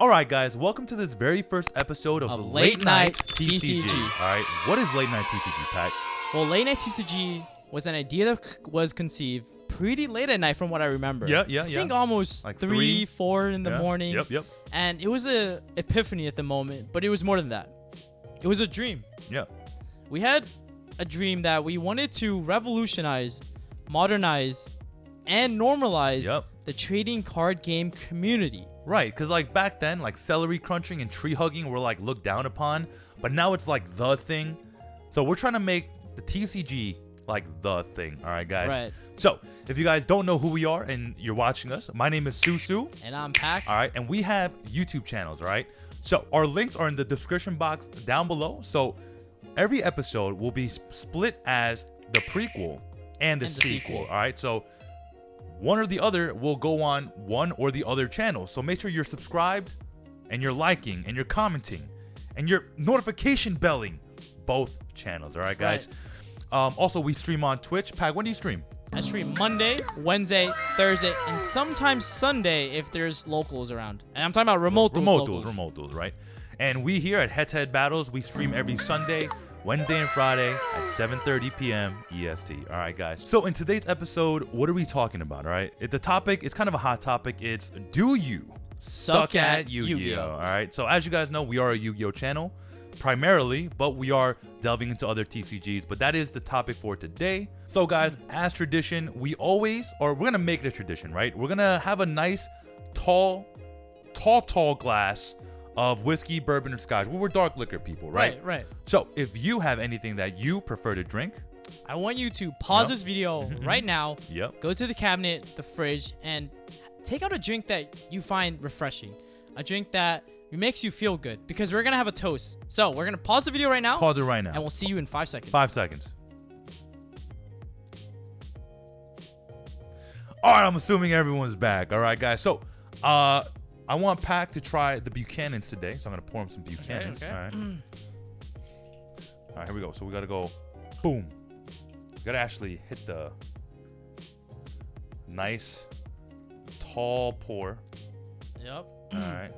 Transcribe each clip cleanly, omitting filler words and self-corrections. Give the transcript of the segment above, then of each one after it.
All right, guys, welcome to this very first episode of Late Night TCG. All right, what is Late Night TCG, Pat? Well, Late Night TCG was an idea that was conceived pretty late at night from what I remember. Yeah. I think almost like 3, 4 in the morning. Yep. And it was a epiphany at the moment, but it was more than that. It was a dream. Yeah. We had a dream that we wanted to revolutionize, modernize, and normalize the trading card game community. Right, because like back then, like celery crunching and tree hugging were like looked down upon, but now it's like the thing. So we're trying to make the TCG like the thing. All right, guys. Right. So if you guys don't know who we are and you're watching us, my name is Susu. And I'm PAK. All right, and we have YouTube channels. All right. So our links are in the description box down below. So every episode will be split as the prequel and the sequel. All right. So one or the other will go on one or the other channel. So make sure you're subscribed and you're liking and you're commenting and you're notification belling both channels. All right, guys. Right. Also, we stream on Twitch. PAK, when do you stream? I stream Monday, Wednesday, Thursday, and sometimes Sunday if there's locals around. And I'm talking about remote duels, right? And we here at HeadtoHead Battles, we stream every Sunday, Wednesday, and Friday at 7:30 p.m. EST. All right, guys. So in today's episode, what are we talking about? All right, the topic is kind of a hot topic. It's do you suck at Yu-Gi-Oh? All right. So as you guys know, we are a Yu-Gi-Oh channel primarily, but we are delving into other TCGs. But that is the topic for today. So guys, as tradition, we're gonna make it a tradition, right? We're gonna have a nice, tall glass of whiskey, bourbon, or scotch. We're dark liquor people, right? Right. So if you have anything that you prefer to drink, I want you to pause this video right now. Go to the cabinet, the fridge, and take out a drink that you find refreshing. A drink that makes you feel good, because we're going to have a toast. So we're going to pause the video right now. Pause it right now. And we'll see you in 5 seconds. 5 seconds. All right, I'm assuming everyone's back. All right, guys. So, I want PAK to try the Buchanan's today, so I'm gonna pour him some Buchanan's. Okay. All right. All right, here we go. So we gotta go, boom. We gotta actually hit the nice, tall pour. Yep. All right.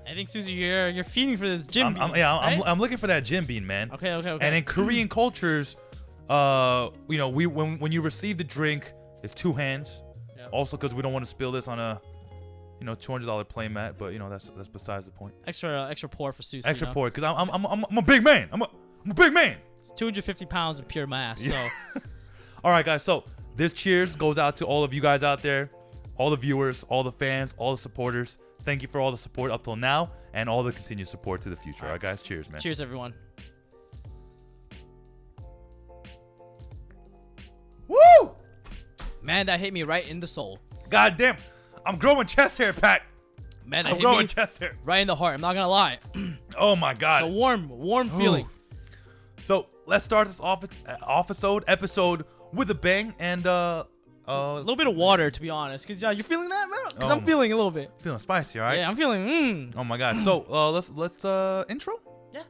I think Susie, you're feeding for this Jim bean. I'm looking for that Jim bean, man. Okay. And in Korean cultures, when you receive the drink, it's 2 hands. Yep. Also, because we don't want to spill this on a $200 playmat, but that's besides the point. Extra pour for Susie. Extra pour, because I'm a big man. I'm a big man. It's 250 pounds of pure mass. So, all right, guys. So this cheers goes out to all of you guys out there, all the viewers, all the fans, all the supporters. Thank you for all the support up till now and all the continued support to the future. All right, guys. Cheers, man. Cheers, everyone. Woo! Man, that hit me right in the soul. God damn. I'm growing chest hair, PAK. Man, I'm growing chest hair. Right in the heart. I'm not going to lie. Oh, my God. It's a warm feeling. So let's start this episode with a bang and a little bit of water, to be honest, because you're feeling that, man. Because I'm feeling a little bit. Feeling spicy, all right? Yeah, I'm feeling. Oh my God. So let's intro. Yeah.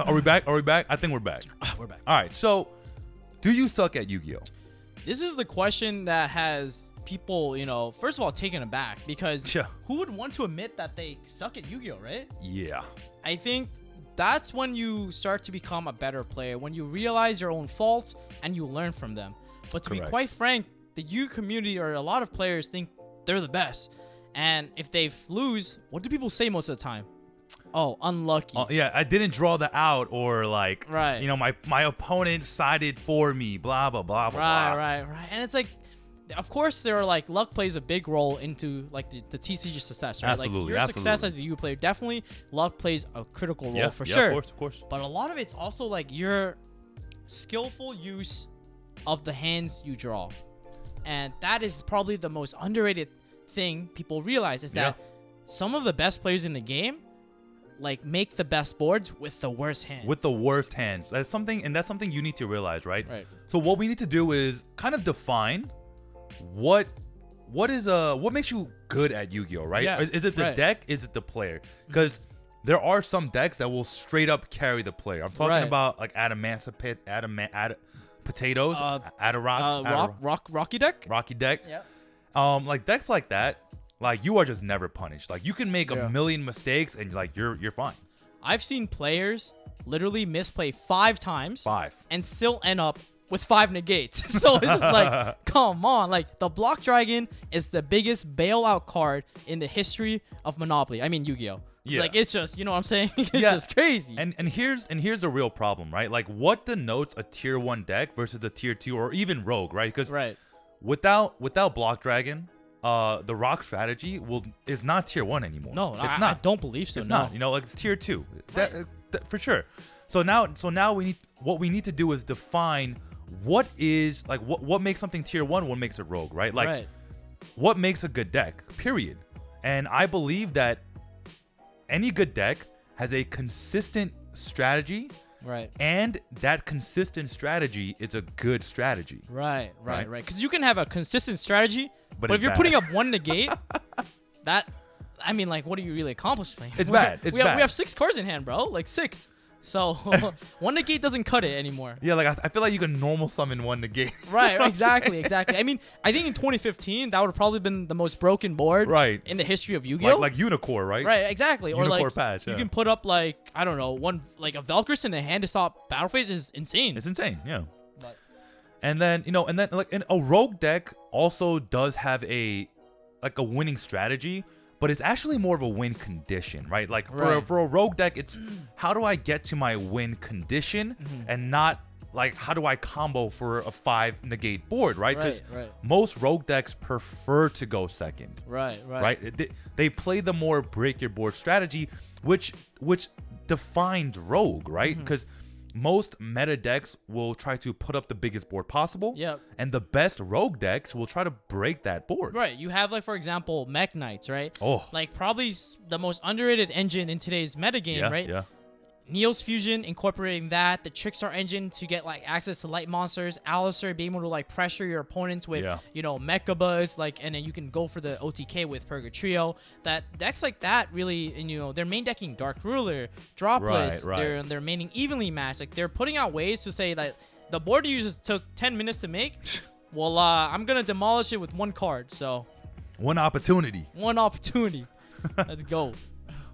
Are we back? I think we're back. We're back. All right. So, do you suck at Yu-Gi-Oh? This is the question that has people, first of all, taken aback, because who would want to admit that they suck at Yu-Gi-Oh, right? Yeah. I think that's when you start to become a better player, when you realize your own faults and you learn from them. But to be quite frank, the Yu community, or a lot of players, think they're the best. And if they lose, what do people say most of the time? Oh, unlucky. Yeah, I didn't draw the out, or like, my opponent sided for me, blah, blah, blah, blah. Right. And it's like, of course, there are like luck plays a big role into like the TCG success, right? Absolutely, like your success as a U player, definitely luck plays a critical role for sure. Of course. But a lot of it's also like your skillful use of the hands you draw. And that is probably the most underrated thing people realize, is that some of the best players in the game like make the best boards with the worst hands. That's something you need to realize, right? Right. So what we need to do is kind of define what makes you good at Yu-Gi-Oh, right? Yeah. Is it the deck? Is it the player? Because there are some decks that will straight up carry the player. I'm talking about like potatoes, Rocky deck. Rocky deck. Yeah. Like decks like that, like you are just never punished. Like you can make a million mistakes and like you're fine. I've seen players literally misplay 5 times. 5. And still end up with 5 negates. So it's just like, come on. Like, the Block Dragon is the biggest bailout card in the history of Monopoly. I mean, Yu-Gi-Oh. Yeah. Like, it's just, you know what I'm saying? It's just crazy. And here's the real problem, right? Like, what denotes a tier 1 deck versus a tier 2 or even Rogue, right? Because without Block Dragon, the Rock strategy is not tier 1 anymore. No, it's not. I don't believe so. It's not. You know, like it's tier 2. For sure. So now what we need to do is define what makes something tier 1, what makes it Rogue, right? Like what makes a good deck, period. And I believe that any good deck has a consistent strategy. Right. And that consistent strategy is a good strategy. Right. Because you can have a consistent strategy, but if you're putting up 1 negate, I mean, like, what are you really accomplishing? It's bad. We have 6 cards in hand, bro. Like 6. So 1 negate doesn't cut it anymore. Yeah, like I feel like you can normal summon 1 negate. Right, exactly. I mean, I think in 2015 that would have probably been the most broken board in the history of Yu-Gi-Oh. Like Unicore, right? Right, exactly. Or Unicore like patch, you can put up like, I don't know, one like a Valkyrie in the hand to stop battle phase is insane. It's insane, yeah. And then like a Rogue deck also does have a winning strategy. But it's actually more of a win condition, right? Like for a Rogue deck, it's how do I get to my win condition and not like how do I combo for a 5 negate board, right? Because most Rogue decks prefer to go second. Right? They play the more break your board strategy, which defines Rogue, right? Because most meta decks will try to put up the biggest board possible. Yep. And the best Rogue decks will try to break that board. Right. You have, like, for example, Mech Knights, right? Oh. Like, probably the most underrated engine in today's metagame, right? Yeah. Neo's Fusion, incorporating that, the Trickstar engine to get like access to light monsters, Alistair being able to like pressure your opponents with Mecha Buzz, like, and then you can go for the OTK with Purgatrio. That decks like that really, and they're main decking Dark Ruler, Droplets, they're maining evenly matched. Like they're putting out ways to say that the board users took 10 minutes to make. Well, I'm gonna demolish it with 1 card. So one opportunity. Let's go.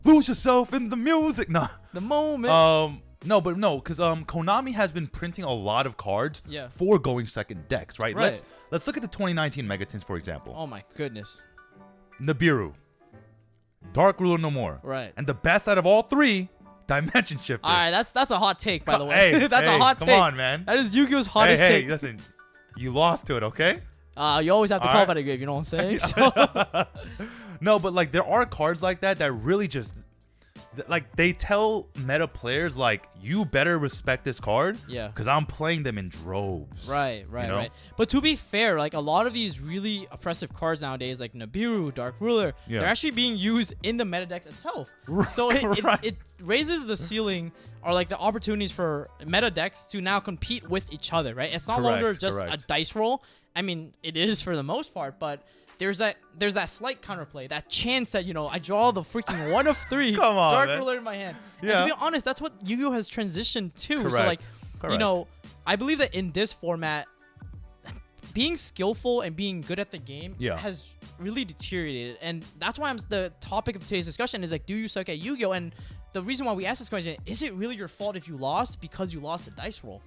Lose yourself in the music. No. The moment. Because Konami has been printing a lot of cards for going second decks, right? Let's look at the 2019 Megatins, for example. Oh my goodness. Nibiru. Dark Ruler no more. Right. And the best out of all 3, Dimension Shifter. All right, that's a hot take, by the way. That's a hot take. Come on, man. That is Yu-Gi-Oh's hottest take. Hey, listen. You lost to it, okay? You always have to call by the grave, you know what I'm saying? No, but like there are cards like that really just like they tell meta players like you better respect this card because I'm playing them in droves. Right. But to be fair, like a lot of these really oppressive cards nowadays, like Nibiru, Dark Ruler, they're actually being used in the meta decks itself. So it raises the ceiling or like the opportunities for meta decks to now compete with each other, right? It's not longer just a dice roll. I mean, it is for the most part, but there's that slight counterplay, that chance that I draw the freaking 1 of 3 Dark Ruler in my hand. And to be honest, that's what Yu-Gi-Oh has transitioned to. So like, I believe that in this format, being skillful and being good at the game has really deteriorated, and that's why the topic of today's discussion is like, do you suck at Yu-Gi-Oh? And the reason why we asked this question is it really your fault if you lost because you lost a dice roll?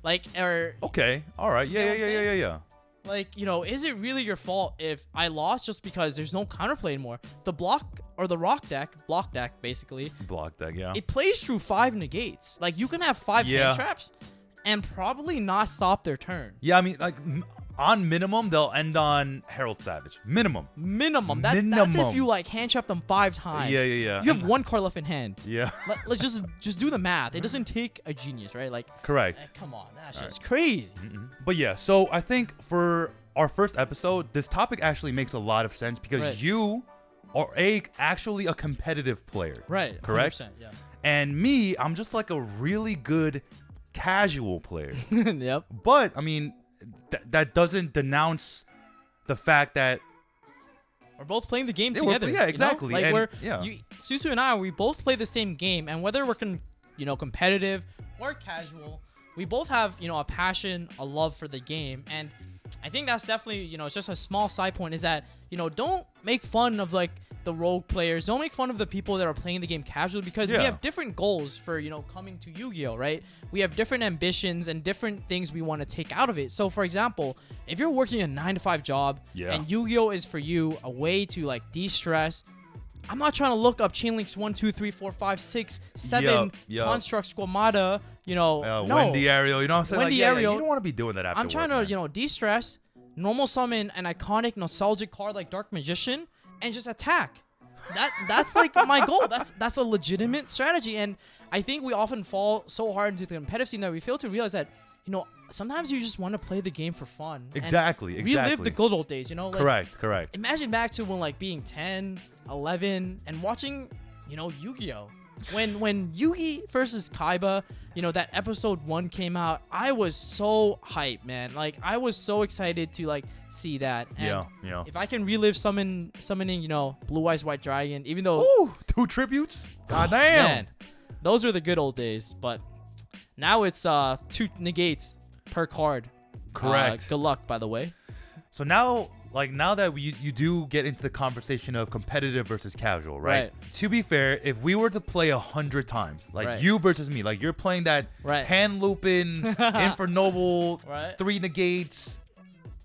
Like, or okay, all right, yeah. Like, is it really your fault if I lost just because there's no counterplay anymore? The block or the block deck, basically. Block deck, yeah. It plays through 5 negates. Like, you can have 5 hand traps and probably not stop their turn. Yeah, I mean, like, on minimum, they'll end on Herald Savage. Minimum. That's if you, like, hand trap them 5 times. Yeah. You have 1 card left in hand. Yeah. Let's just do the math. It doesn't take a genius, right? Like, correct. Come on. That's just crazy. But yeah, so I think for our first episode, this topic actually makes a lot of sense because you are actually a competitive player. Right. Correct? 100%, yeah. And me, I'm just like a really good casual player. Yep. But, I mean, that doesn't denounce the fact that we're both playing the game Yeah, together. yeah, exactly. You know? Like And, Susu and I, we both play the same game, and whether we're competitive or casual, we both have a passion, a love for the game, and I think that's definitely it's just a small side point is that don't make fun of like the rogue players, don't make fun of the people that are playing the game casually because we have different goals for coming to Yu-Gi-Oh, right? We have different ambitions and different things we want to take out of it. So for example, if you're working a 9-to-5 job and Yu-Gi-Oh is for you a way to like de-stress, I'm not trying to look up chain links 1, 2, 3, 4, 5, 6, 7, construct squamata, no. Wendy Ariel, you know what I'm saying? Wendy Ariel. You don't want to be doing that after I'm trying work, to, de-stress, normal summon an iconic nostalgic card like Dark Magician and just attack. That's like my goal. That's a legitimate strategy. And I think we often fall so hard into the competitive scene that we fail to realize that, sometimes you just want to play the game for fun. Exactly. Relive the good old days, Like, Correct. Imagine back to when like being 10, 11 and watching, Yu-Gi-Oh. When Yugi versus Kaiba, that episode 1 came out, I was so hyped, man. Like I was so excited to like see that. And if I can relive summoning, Blue Eyes White Dragon, even though 2 tributes? God damn. Man, those were the good old days, but now it's 2 negates per card. Correct. Good luck, by the way. So now that you do get into the conversation of competitive versus casual, right? To be fair, if we were to play 100 times, like you versus me, like you're playing that hand looping, infernoble, 3 negates,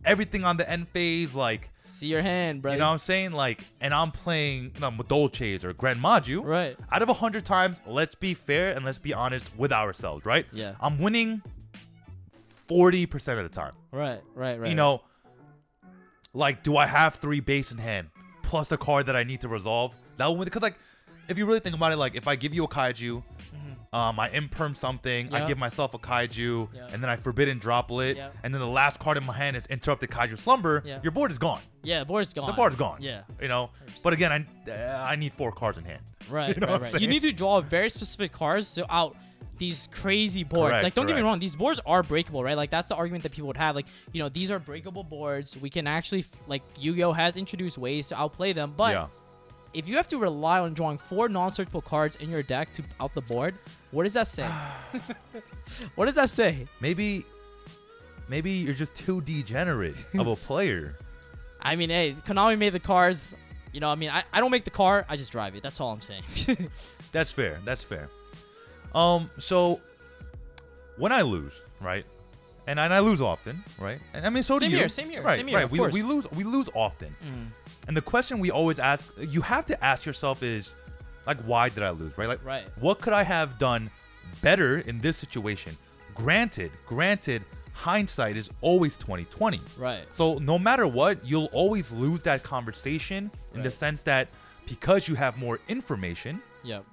everything on the end phase, like see your hand, bro. You know what I'm saying? Like, and I'm playing Dolces or Grand Maju. Right. Out of 100 times, let's be fair and let's be honest with ourselves, right? Yeah. I'm winning 40% of the time. Right. Like, do I have 3 base in hand plus a card that I need to resolve? That will win. Because, like, if you really think about it, like, if I give you a kaiju, I imperm something, I give myself a kaiju, and then I forbidden droplet, and then the last card in my hand is interrupted kaiju slumber, your board is gone. Yeah, the board's gone. The board's gone. Yeah. But again, I need 4 cards in hand. Right, you know right. You need to draw very specific cards to out these crazy boards. Correct, like, don't get me wrong, these boards are breakable, right? Like, that's the argument that people would have. Like, these are breakable boards. We can actually, like, Yu-Gi-Oh has introduced ways to outplay them. But if you have to rely on drawing 4 non-searchable cards in your deck to out the board, what does that say? What does that say? Maybe you're just too degenerate of a player. I mean, hey, Konami made the cards. I don't make the car. I just drive it. That's all I'm saying. That's fair. So when I lose, right, and I lose often, right, and I mean so do you. Same here. Right. We lose often, and the question we always ask, you have to ask yourself is, like, why did I lose, right? Like, what could I have done better in this situation? Granted, hindsight is always 20/20. Right. So no matter what, you'll always lose that conversation in the sense that because you have more information. Yep.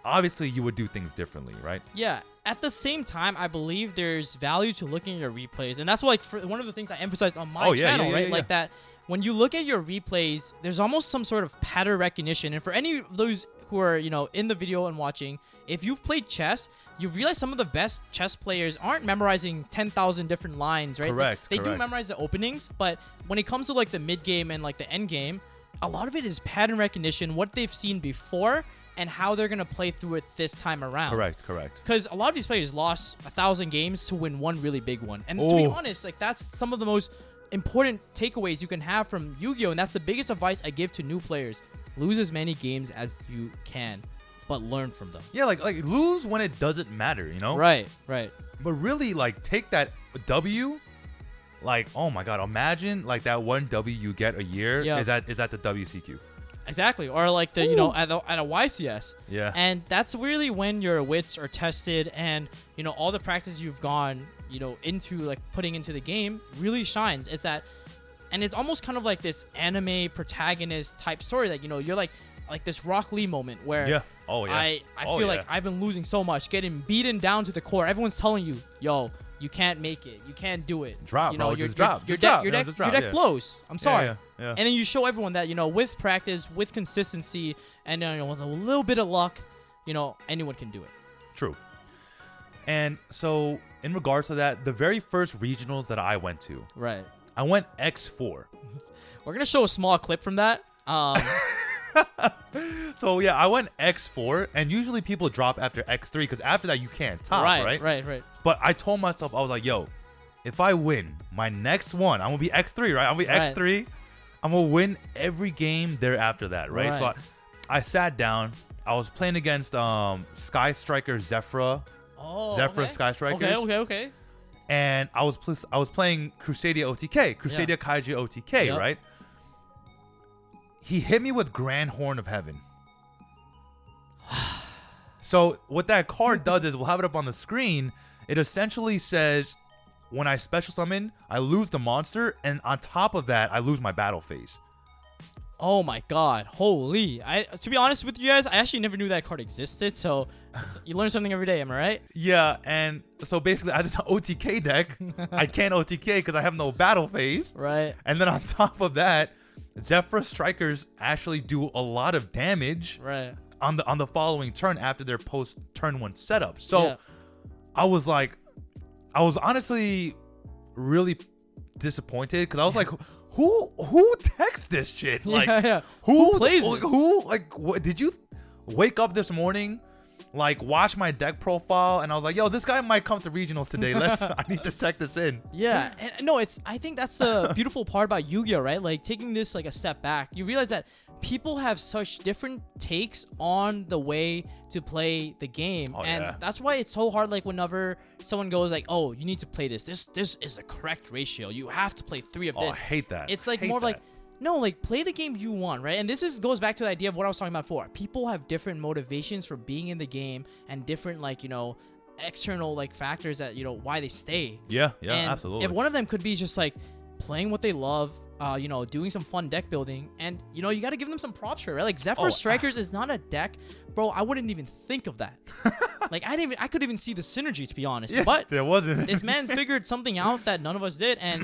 Obviously you would do things differently, right? Yeah. At the same time, I believe there's value to looking at your replays, and that's like one of the things I emphasize on my channel, right? Like that when you look at your replays, there's almost some sort of pattern recognition. And for any of those who are in the video and watching, if you've played chess, you realize some of the best chess players aren't memorizing 10,000 different lines, right? Correct. They do memorize the openings, but when it comes to like the mid game and like the end game, a lot of it is pattern recognition, what they've seen before, and how they're going to play through it this time around. Correct. Because a lot of these players lost 1,000 games to win one really big one. And to be honest, like, that's some of the most important takeaways you can have from Yu-Gi-Oh! And that's the biggest advice I give to new players. Lose as many games as you can, but learn from them. Yeah, like lose when it doesn't matter, Right. But really, like, take that W. Like, oh my God, imagine like that one W you get a year is at the WCQ. Exactly, or like the at a YCS. Yeah. And that's really when your wits are tested, and all the practice you've gone into like putting into the game really shines. It's that, and it's almost kind of like this anime protagonist type story that you're like this Rock Lee moment where I feel like I've been losing so much, getting beaten down to the core. Everyone's telling you, yo, you can't make it, you can't do it. Drop, bro, your just drop. Your deck blows. I'm sorry. Yeah. And then you show everyone that with practice, with consistency, and with a little bit of luck, anyone can do it. True. And so in regards to that, the very first regionals that I went to, right, I went X4. We're gonna show a small clip from that. So yeah, I went X4, and usually people drop after X3 because after that you can't top, right? Right. But I told myself, I was like, yo, if I win my next one, I'm gonna be X3, right? I'm gonna be X3. I'm gonna win every game thereafter that, right? So I sat down. I was playing against Sky Striker Zephyra. Oh, Zephyra okay. Sky Strikers. Okay. And I was playing Crusadia OTK, Crusadia Kaiju OTK, right? He hit me with Grand Horn of Heaven. So what that card does is, we'll have it up on the screen. It essentially says, when I special summon, I lose the monster, and on top of that, I lose my battle phase. Oh my god, holy. To be honest with you guys, I actually never knew that card existed, so you learn something every day, am I right? Yeah, and so basically, as an OTK deck, I can't OTK because I have no battle phase. Right. And then on top of that, Zephyr Strikers actually do a lot of damage on the following turn after their post turn 1 setup. So I was honestly really disappointed because I was like, who texts this shit? Like, who plays this? Who, like, what, did you wake up this morning, like, watch my deck profile, and I was like, yo, this guy might come to regionals today. I need to tech this in. Yeah, and no, I think that's the beautiful part about Yu-Gi-Oh, right? Like, taking this like a step back, you realize that people have such different takes on the way to play the game, and that's why it's so hard. Like, whenever someone goes like, oh, you need to play this is the correct ratio, you have to play 3 of this. I hate that. It's like more like, no, like, play the game you want, right? And this goes back to the idea of what I was talking about before. People have different motivations for being in the game, and different, like, external, like, factors that, why they stay. Yeah, and absolutely. If one of them could be just like playing what they love, doing some fun deck building, and you got to give them some props for it, right? Like, Zephyr Strikers is not a deck, bro. I wouldn't even think of that. Like, I could even see the synergy, to be honest. Yeah, but there wasn't. This man figured something out that none of us did, and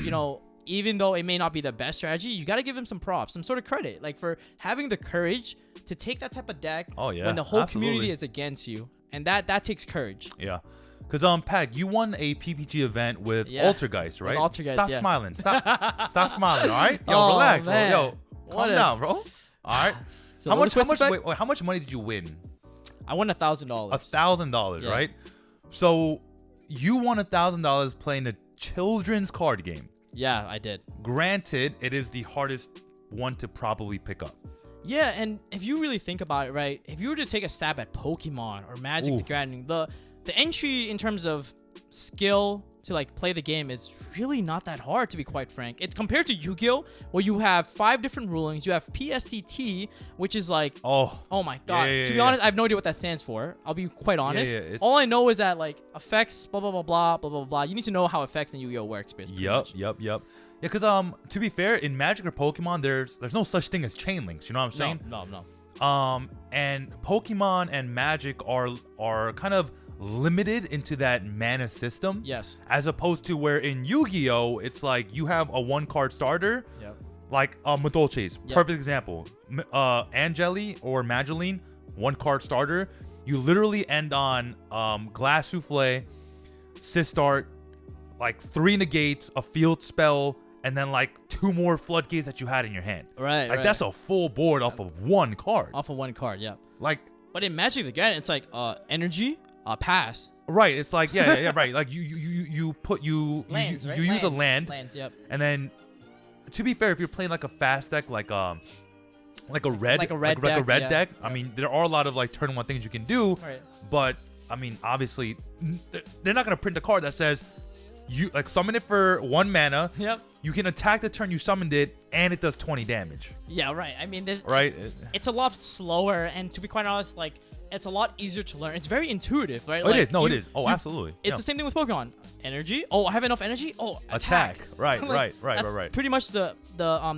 even though it may not be the best strategy, you got to give him some props, some sort of credit, like, for having the courage to take that type of deck when the whole community is against you, and that takes courage. Yeah. Because PAK, you won a PPG event with Altergeist, right? Altergeist, Stop smiling. Stop smiling, all right? Yo, relax, man. bro. Yo, calm down, bro. All right. So how much money did you win? I won $1,000. $1,000, right? So you won $1,000 playing a children's card game. Yeah, I did. Granted, it is the hardest one to probably pick up. Yeah, and if you really think about it, right? If you were to take a stab at Pokemon or Magic the Gathering, the entry in terms of skill to, like, play the game is really not that hard, to be quite frank. It's compared to Yu-Gi-Oh, where you have 5 different rulings. You have PSCT, which is like, oh my god. To be honest, I have no idea what that stands for. I'll be quite honest. All I know is that, like, effects, blah blah blah blah blah blah blah. You need to know how effects in Yu-Gi-Oh works, basically. Yep. Yeah, because to be fair, in Magic or Pokemon, there's no such thing as chain links. You know what I'm saying? No. And Pokemon and Magic are kind of limited into that mana system. Yes. As opposed to where in Yu-Gi-Oh, it's like you have a 1-card starter. Yep. Like Madolche's. Yep. Perfect example. Angeli or Mageline, 1-card starter. You literally end on Glass Souffle, Sistart, like 3 negates, a field spell, and then like 2 more floodgates that you had in your hand. Right. Like that's a full board off of 1 card. Off of 1 card, yeah. Like, but in Magic the Gathering, it's like energy, pass. Right. It's like yeah, right. Like you lands, you right? use a land. Lands, yep. And then, to be fair, if you're playing like a fast deck, like a red deck, I mean, there are a lot of like turn 1 things you can do. Right. But I mean, obviously, they're not gonna print a card that says you like summon it for 1 mana. Yep. You can attack the turn you summoned it, and it does 20 damage. Yeah, right. I mean, it's a lot slower, and to be quite honest, like, it's a lot easier to learn. It's very intuitive, right? Oh, it is. No, it is. Oh, absolutely. It's the same thing with Pokemon. Energy. Oh, I have enough energy. Oh, attack. Right, like, right. Pretty much the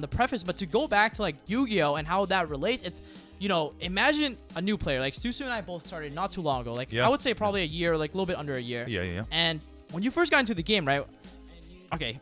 preface. But to go back to like Yu-Gi-Oh and how that relates, it's imagine a new player. Like Susu and I both started not too long ago. Like I would say probably a year, like a little bit under a year. Yeah. And when you first got into the game, right? Okay.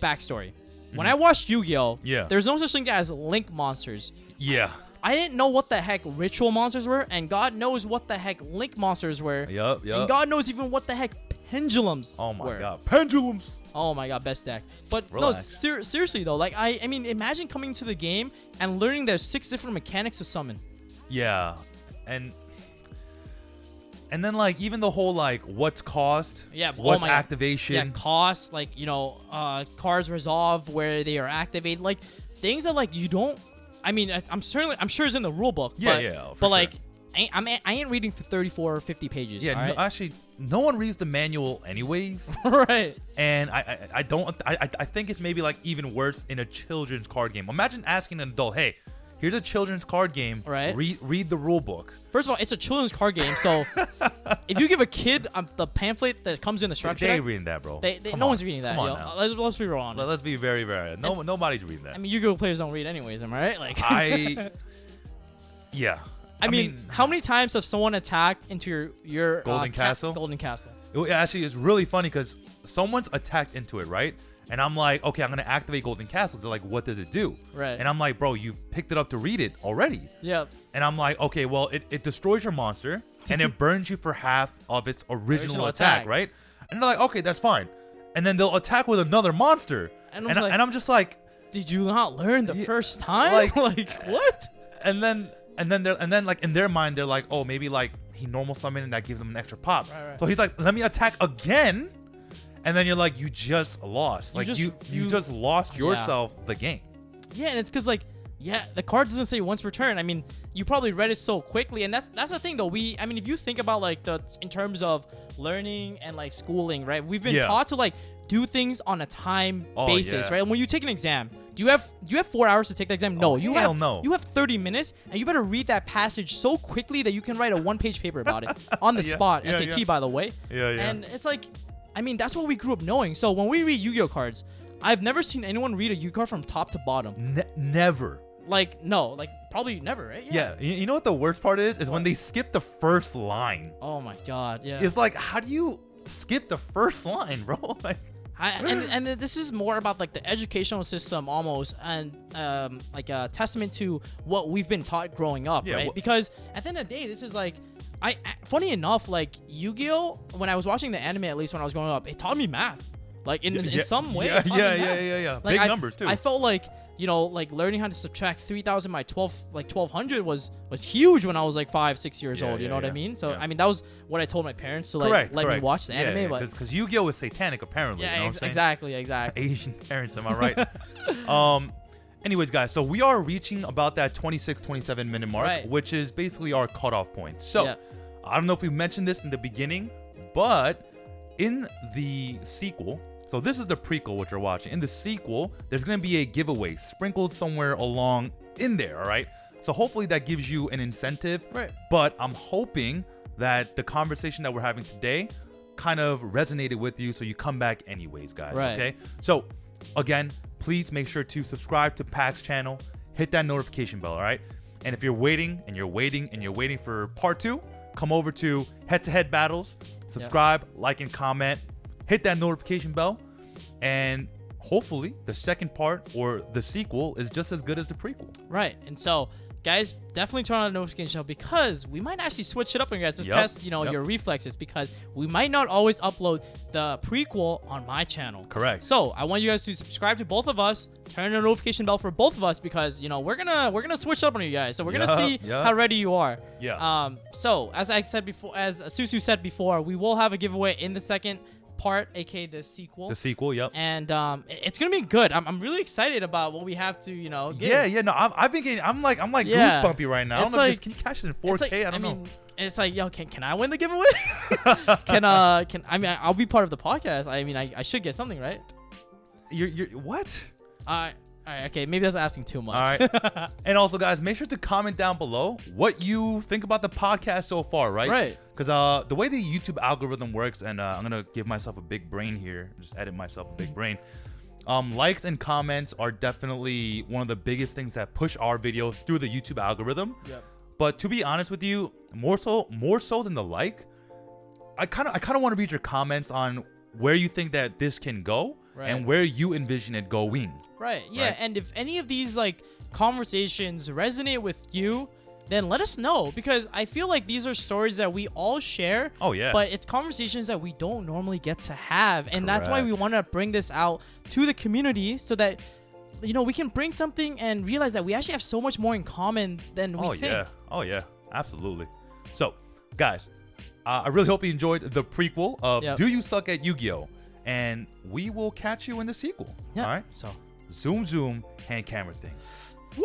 Backstory. When I watched Yu-Gi-Oh, there's no such thing as link monsters. Yeah. I didn't know what the heck ritual monsters were, and God knows what the heck link monsters were. Yup. And God knows even what the heck pendulums. Oh my were. god, pendulums. Oh my god, best deck. But Relax. no, seriously though, like I mean, imagine coming to the game and learning there's 6 different mechanics to summon. Yeah, and then like even the whole like what's cost, Yeah, what's my God. activation. Yeah, cost, like cards resolve where they are activated, like things that like you don't. I mean, I'm sure it's in the rule book. Yeah, but, yeah, for but sure. like I ain't reading for 34 or 50 pages. Yeah, all right? actually, no one reads the manual anyways. Right. And I think it's maybe like even worse in a children's card game. Imagine asking an adult, hey, here's a children's card game. Right. Read the rule book. First of all, it's a children's card game, so if you give a kid the pamphlet that comes in the structure, They ain't reading that, bro. no one's reading that. Come Yo. on now. Let's be real honest. Let's be very, very. Nobody's reading that. I mean, Yu-Gi-Oh players don't read anyways, am I right? Like, Yeah. I mean, how many times have someone attacked into your Golden Castle? Golden Castle. It actually is really funny because someone's attacked into it, right? And I'm like, okay, I'm gonna activate Golden Castle. They're like, what does it do? Right. And I'm like, bro, you picked it up to read it already. Yep. And I'm like, okay, well, it destroys your monster and it burns you for half of its original attack, right? And they're like, okay, that's fine. And then they'll attack with another monster. And And I'm just like, did you not learn the first time? like- Like what? and then like in their mind they're like, oh, maybe like he normal summoned and that gives him an extra pop. Right. So he's like, let me attack again. And then you're like, you just lost. Like you just lost yourself the game. Yeah, and it's because like, yeah, the card doesn't say once per turn. I mean, you probably read it so quickly, and that's the thing though. I mean, if you think about like in terms of learning and like schooling, right? We've been taught to like do things on a time basis, right? And when you take an exam, do you have 4 hours to take the exam? No, you have 30 minutes, and you better read that passage so quickly that you can write a 1-page paper about it on the spot. SAT, by the way. Yeah. And it's like, I mean, that's what we grew up knowing. So when we read Yu-Gi-Oh cards, I've never seen anyone read a Yu-Gi-Oh card from top to bottom. Never. Like, no, like probably never, right? Yeah. You know what the worst part is? Is when they skip the first line. Oh my god, yeah. It's like, how do you skip the first line, bro? Like, and this is more about like the educational system almost, and like a testament to what we've been taught growing up, right? Because at the end of the day, this is like, funny enough, like Yu-Gi-Oh, when I was watching the anime, at least when I was growing up, it taught me math, like in some way. Yeah. Like, Big numbers too. I felt like, you know, like learning how to subtract 3,000 by 1200 was huge when I was like 5-6 years old. You know what I mean? So I mean, that was what I told my parents to like let me watch the anime. But because Yu-Gi-Oh is satanic apparently. Yeah, you know what I'm exactly. Asian parents, am I right? Anyways, guys, so we are reaching about that 26-27 minute mark, which is basically our cutoff point. So I don't know if we mentioned this in the beginning, but in the sequel. So this is the prequel, which you're watching. In the sequel, there's going to be a giveaway sprinkled somewhere along in there, all right? So hopefully that gives you an incentive. Right. But I'm hoping that the conversation that we're having today kind of resonated with you, so you come back anyways, guys, okay? So, again, please make sure to subscribe to PAK's channel. Hit that notification bell, all right? And if you're waiting for part 2, come over to Head-to-Head Battles. Subscribe, like, and comment. Hit that notification bell, and hopefully the second part or the sequel is just as good as the prequel. Right. And so, guys, definitely turn on the notification bell, because we might actually switch it up on you guys. Just test, your reflexes, because we might not always upload the prequel on my channel. Correct. So I want you guys to subscribe to both of us, turn the notification bell for both of us, because we're gonna switch up on you guys. So we're gonna see how ready you are. Yeah. So as I said before, as Susu said before, we will have a giveaway in the second part, aka the sequel. The sequel, yep. And it's gonna be good. I'm really excited about what we have to, give. Yeah. No, I've been getting. I'm like goosebumpy right now. I don't know if can you catch it in 4K? I don't know. It's like, yo, can I win the giveaway? I mean, I'll be part of the podcast. I mean, I should get something, right? You're what? All right, okay, maybe that's asking too much. All right. And also, guys, make sure to comment down below what you think about the podcast so far, right? Right. Because the way the YouTube algorithm works, and I'm going to give myself a big brain here, just edit myself a big brain. Likes and comments are definitely one of the biggest things that push our videos through the YouTube algorithm. Yep. But to be honest with you, more so than the like, I kind of want to read your comments on where you think that this can go and where you envision it going. Right. Yeah. Right? And if any of these like conversations resonate with you, then let us know, because I feel like these are stories that we all share. Oh, yeah. But it's conversations that we don't normally get to have, and that's why we Correct. want to bring this out to the community so that we can bring something and realize that we actually have so much more in common than we think. Oh yeah, absolutely. So, guys, I really hope you enjoyed the prequel of Do You Suck at Yu-Gi-Oh? And we will catch you in the sequel. Yeah. All right. So Zoom, hand camera thing.